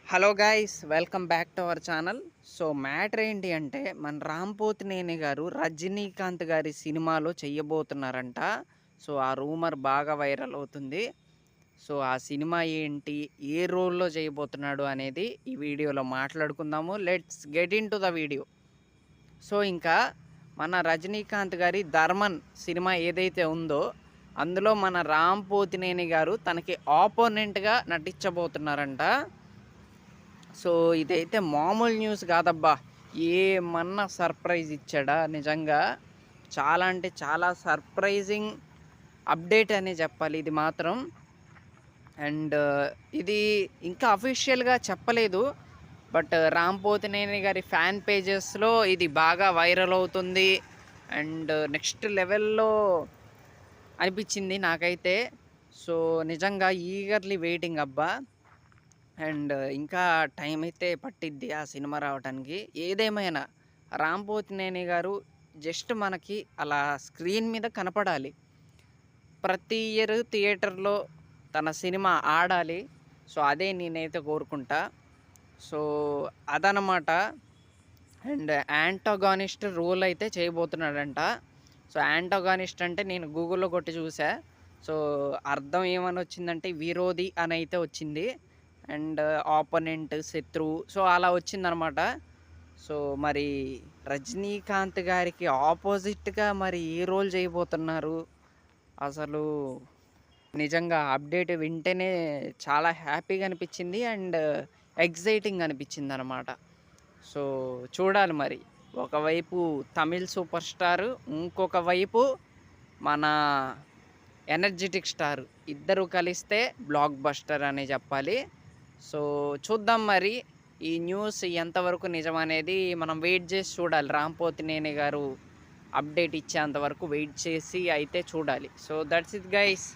Hello guys, welcome back to our channel. So matter ఏంటి అంటే మన రామ్ పోతినేని గారు రజనీకాంత్ గారి సినిమాలో చెయ్యబోతున్నారంట. సో ఆ రూమర్ బాగా వైరల్ అవుతుంది. సో ఆ సినిమా ఏంటి, ఏ రోల్లో చేయబోతున్నాడు అనేది ఈ వీడియోలో మాట్లాడుకుందాము. Let's get in to the video. So ఇంకా మన రజనీకాంత్ గారి ధర్మన్ సినిమా ఏదైతే ఉందో అందులో మన రామ్ పోతినేని గారు తనకి ఆపోనెంట్గా నటించబోతున్నారంట. సో ఇదైతే మామూలు న్యూస్ కాదబ్బా! ఏమన్నా సర్ప్రైజ్ ఇచ్చాడా నిజంగా. చాలా అంటే చాలా సర్ప్రైజింగ్ అప్డేట్ అనే చెప్పాలి ఇది మాత్రం. అండ్ ఇది ఇంకా అఫీషియల్‌గా చెప్పలేదు. బట్ రామ్ పోతినేని గారి ఫ్యాన్ పేజెస్‌లో ఇది బాగా వైరల్ అవుతుంది. అండ్ నెక్స్ట్ లెవెల్‌లో అనిపించింది నాకైతే. సో నిజంగా ఈగర్లీ వెయిటింగ్ అబ్బా! అండ్ ఇంకా టైం అయితే పట్టిద్ది ఆ సినిమా రావటానికి. ఏదేమైనా రామ్ పోతినేని గారు జస్ట్ మనకి అలా స్క్రీన్ మీద కనపడాలి. ప్రతి ఇయర్ థియేటర్‌లో తన సినిమా ఆడాలి. సో అదే నేనైతే కోరుకుంటా. సో అదనమాట. అండ్ యాంటాగానిస్ట్ రోల్ అయితే చేయబోతున్నాడంట. సో యాంటాగానిస్ట్ అంటే నేను గూగుల్‌లో కొట్టి చూసా. సో అర్థం ఏమని వచ్చిందంటే విరోధి అని అయితే వచ్చింది. అండ్ ఆపోనెంట్, శత్రువు, సో అలా వచ్చిందనమాట. సో మరి రజనీకాంత్ గారికి ఆపోజిట్‌గా మరి ఏ రోల్ చేయబోతున్నారు? అసలు నిజంగా అప్డేట్ వింటేనే చాలా హ్యాపీగా అనిపించింది. And exciting అనిపించిందనమాట. సో చూడాలి మరి. ఒకవైపు తమిళ్ సూపర్ స్టార్, ఇంకొక వైపు మన ఎనర్జిటిక్ స్టార్, ఇద్దరు కలిస్తే బ్లాక్ బస్టర్ అనే చెప్పాలి. సో చూద్దాం మరి ఈ న్యూస్ ఎంతవరకు నిజమనేది మనం వెయిట్ చేసి చూడాలి. రామ్ పోతినేని గారు అప్డేట్ ఇచ్చేంత వరకు వెయిట్ చేసి అయితే చూడాలి. So that's it guys.